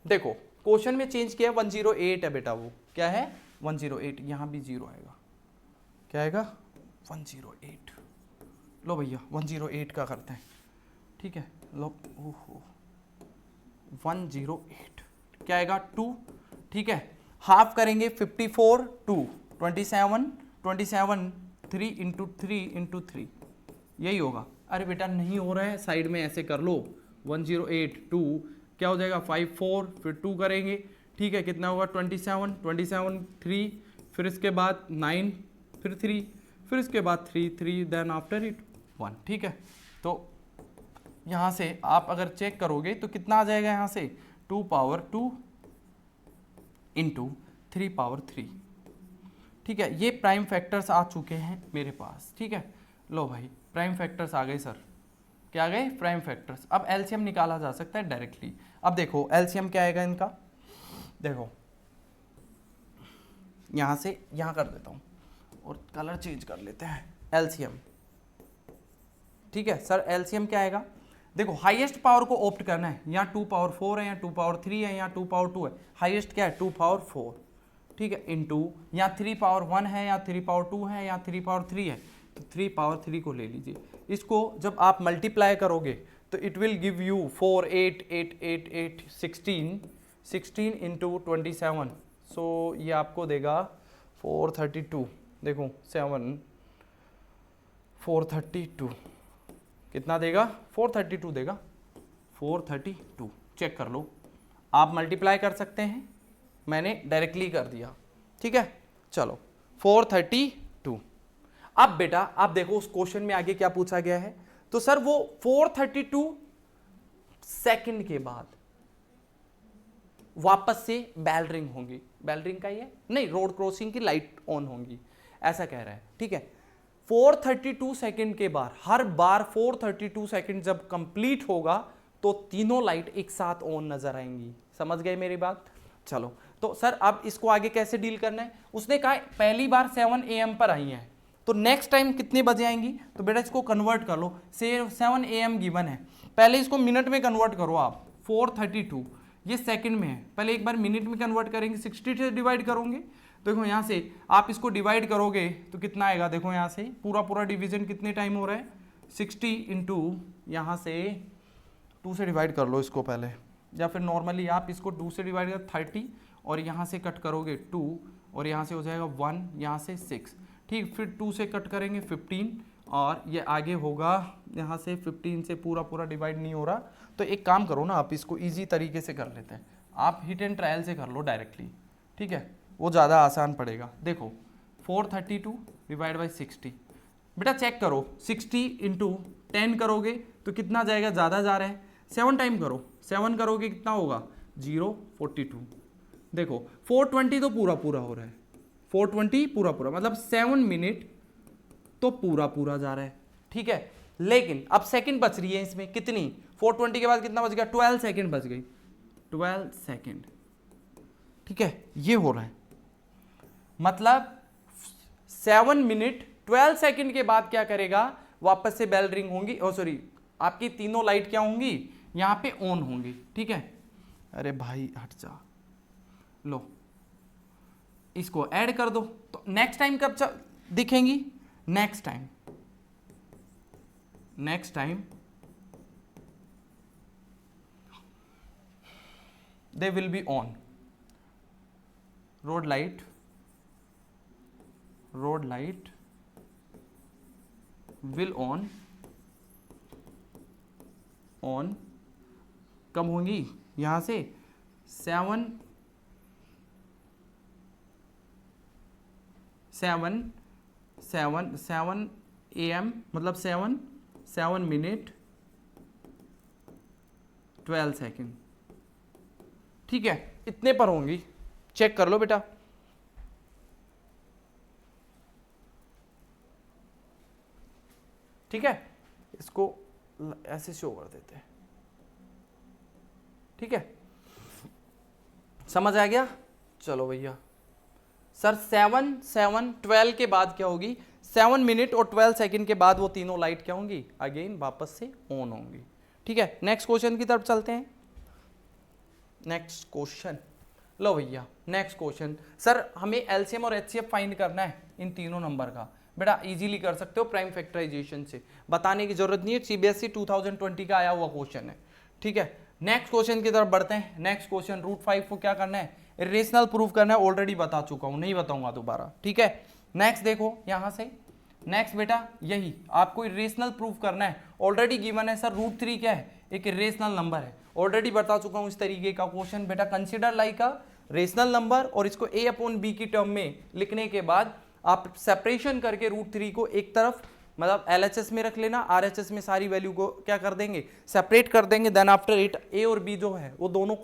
देखो क्वेश्चन में चेंज किया, 108 है बेटा, वो क्या है 108, यहाँ भी 0 आएगा, क्या आएगा 108। लो भैया 108 का करते हैं, ठीक है। लो ओहो 108 क्या आएगा 2, ठीक है। हाफ करेंगे 54, 2, 27, 3 इंटू 3 यही होगा। अरे बेटा नहीं हो रहा है, साइड में ऐसे कर लो, 108 2 क्या हो जाएगा 5 4, फिर 2 करेंगे, ठीक है। कितना होगा 27 3, फिर इसके बाद 9, फिर 3, फिर इसके बाद 3 देन आफ्टर इट 1, ठीक है। तो यहाँ से आप अगर चेक करोगे तो कितना आ जाएगा यहाँ से 2 पावर 2 इंटू 3 पावर 3। ठीक है, ये प्राइम फैक्टर्स आ चुके हैं मेरे पास। ठीक है, लो भाई प्राइम फैक्टर्स आ गए सर। क्या आ गए? Prime factors. अब एलसीएम निकाला जा सकता है डायरेक्टली। अब देखो एलसीएम क्या आएगा इनका, देखो यहाँ से यहाँ कर देता हूँ और कलर चेंज कर लेते हैं। एलसीएम, ठीक है सर, एलसीएम क्या आएगा? देखो हाईएस्ट पावर को ऑप्ट करना है, यहाँ 2 पावर 4 है, यहाँ 2 पावर 3 है, यहाँ 2 पावर 2 है। हाईएस्ट क्या है? 2 पावर 4। ठीक है, इनटू यहाँ 3 पावर 1 है, यहाँ 3 पावर 2 है, यहाँ 3 पावर 3 है, तो 3 पावर 3 को ले लीजिए। इसको जब आप मल्टीप्लाई करोगे तो it will give you 4 8 8 8 8 16 into 27। सो ये आपको देगा 432। देखो 7 432 कितना देगा? 432 देगा, 432। चेक कर लो, आप मल्टीप्लाई कर सकते हैं, मैंने डायरेक्टली कर दिया। ठीक है, चलो 432। अब बेटा आप देखो उस क्वेश्चन में आगे क्या पूछा गया है, तो सर वो 432 सेकंड के बाद वापस से बेल रिंग होंगी। बेल रिंग का ही है नहीं, रोड क्रॉसिंग की लाइट ऑन होंगी, ऐसा कह रहा है। ठीक है, 432 सेकंड के बाद, हर बार 432 सेकंड जब कंप्लीट होगा तो तीनों लाइट एक साथ ऑन नजर आएंगी। समझ गए मेरी बात? चलो तो सर अब इसको आगे कैसे डील करना है? उसने कहा पहली बार 7 AM पर आई है, तो नेक्स्ट टाइम कितने बजे आएंगी? तो बेटा इसको कन्वर्ट कर लो, से 7 AM गिवन है, पहले इसको मिनट में कन्वर्ट करो आप। 432 ये सेकंड में है, पहले एक बार मिनट में कन्वर्ट करेंगे, 60 से डिवाइड करोगे। देखो यहाँ से आप इसको डिवाइड करोगे तो कितना आएगा? देखो यहाँ से पूरा पूरा डिवीजन कितने टाइम हो रहा है? 60 इंटू यहाँ से 2 से डिवाइड कर लो इसको पहले, या फिर नॉर्मली आप इसको 2 से डिवाइड कर 30 और यहाँ से कट करोगे 2 और यहाँ से हो जाएगा 1, यहाँ से 6। ठीक, फिर 2 से कट करेंगे 15 और ये आगे होगा यहाँ से 15 से पूरा पूरा डिवाइड नहीं हो रहा। तो एक काम करो ना, आप इसको ईजी तरीके से कर लेते हैं, आप हिट एंड ट्रायल से कर लो डायरेक्टली। ठीक है, वो ज़्यादा आसान पड़ेगा। देखो 432 डिवाइड बाई 60, बेटा चेक करो 60 इंटू 10 करोगे तो कितना जाएगा? ज़्यादा जा रहा है, 7 टाइम करो, 7 करोगे कितना होगा? 042। देखो 420 तो पूरा पूरा हो रहा है, 420 पूरा पूरा मतलब 7 मिनट तो पूरा पूरा जा रहा है। ठीक है, लेकिन अब सेकंड बच रही है इसमें कितनी? 420 के बाद कितना बच गया? 12 सेकंड बच गई, 12 सेकंड। ठीक है, ये हो रहा है, मतलब 7 मिनट 12 सेकंड के बाद क्या करेगा? वापस से बेल रिंग होंगी, ओ सॉरी आपकी तीनों लाइट क्या होंगी? यहां पे ऑन होंगी। ठीक है, अरे भाई हट जा, लो इसको ऐड कर दो, तो नेक्स्ट टाइम कब दिखेंगी? Next time they will be on. road light will on कब होंगी? यहां से 7 AM मतलब 7 मिनट 12 सेकेंड। ठीक है, इतने पर होंगी, चेक कर लो बेटा। ठीक है, इसको ऐसे शो कर देते हैं। ठीक है, समझ आ गया? चलो भैया सर 7 12 के बाद क्या होगी? 7 मिनट और 12 सेकंड के बाद वो तीनों लाइट क्या होंगी? अगेन वापस से ऑन होंगी। ठीक है, नेक्स्ट क्वेश्चन की तरफ चलते हैं। नेक्स्ट क्वेश्चन, लो भैया नेक्स्ट क्वेश्चन। सर हमें एलसीएम और एचसीएफ फाइंड करना है इन तीनों नंबर का। बेटा इजीली कर सकते हो प्राइम फैक्टराइजेशन से, बताने की जरूरत नहीं है, सीबीएसई 2020 का आया हुआ क्वेश्चन है। ठीक है, नेक्स्ट क्वेश्चन की तरफ बढ़ते हैं। नेक्स्ट क्वेश्चन √5 को क्या करना है? इरेशनल प्रूफ करना है, ऑलरेडी बता चुका हूं, नहीं बताऊंगा दोबारा। ठीक है, नेक्स्ट देखो यहां से, नेक्स्ट बेटा यही आपको इरेशनल प्रूफ करना है, ऑलरेडी गिवन है सर √3 क्या है? एक इरेशनल नंबर है, ऑलरेडी बता चुका हूं इस तरीके का क्वेश्चन। बेटा consider like a rational number, और इसको a/b की टर्म में लिखने के बाद आप सेपरेशन करके √3 को एक तरफ मतलब LHS में रख लेना, RHS में सारी वैल्यू को क्या कर देंगे, सेपरेट कर देंगे। देन आफ्टर इट ए और बी जो है वो दोनों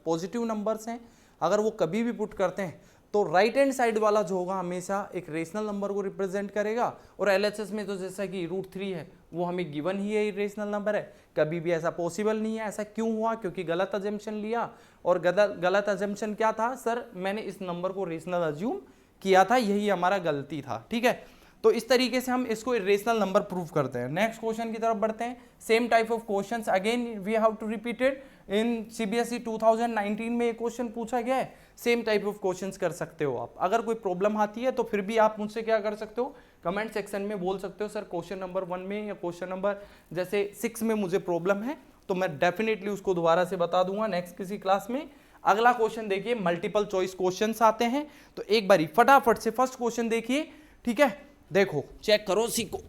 पॉजिटिव नंबर्स हैं। अगर वो कभी भी पुट करते हैं तो राइट हैंड साइड वाला जो होगा हमेशा एक रेशनल नंबर को रिप्रेजेंट करेगा, और LHS में तो जैसा कि √3 है वो हमें गिवन ही है, इरेशनल नंबर है, कभी भी ऐसा पॉसिबल नहीं है। ऐसा क्यों हुआ, क्योंकि गलत अजम्पशन लिया, और गलत अजम्पशन क्या था, सर मैंने इस नंबर को रेशनल अज्यूम किया था, यही हमारा गलती था। ठीक है, तो इस तरीके से हम इसको इरेशनल नंबर प्रूव करते हैं। नेक्स्ट क्वेश्चन की तरफ बढ़ते हैं। Same type of questions again we have to repeated in CBSE 2019 में एक क्वेश्चन पूछा गया है। सेम टाइप ऑफ क्वेश्चंस कर सकते हो आप। अगर कोई प्रॉब्लम आती है तो फिर भी आप मुझसे क्या कर सकते हो, कमेंट सेक्शन में बोल सकते हो, सर क्वेश्चन नंबर 1 में या क्वेश्चन नंबर जैसे 6 में मुझे प्रॉब्लम है, तो मैं डेफिनेटली उसको दोबारा से बता दूंगा नेक्स्ट किसी क्लास में। अगला क्वेश्चन देखिए, मल्टीपल चॉइस क्वेश्चंस आते हैं, तो एक बारी फटाफट से फर्स्ट क्वेश्चन देखिए। ठीक है, देखो चेक करो, सीखो।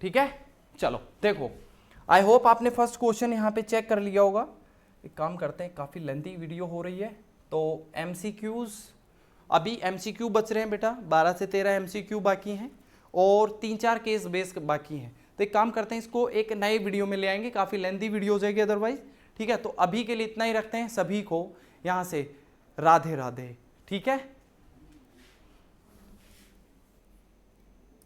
ठीक है, चलो देखो, आई होप आपने फर्स्ट क्वेश्चन यहाँ पे चेक कर लिया होगा। एक काम करते हैं, काफ़ी लेंथी वीडियो हो रही है, तो MCQs अभी MCQ बच रहे हैं बेटा, 12 से 13 MCQ बाकी हैं और 3-4 केस बेस बाकी हैं। तो एक काम करते हैं, इसको एक नए वीडियो में ले आएंगे, काफ़ी लेंथी वीडियो हो जाएगी अदरवाइज। ठीक है, तो अभी के लिए इतना ही रखते हैं, सभी को यहाँ से राधे राधे। ठीक है।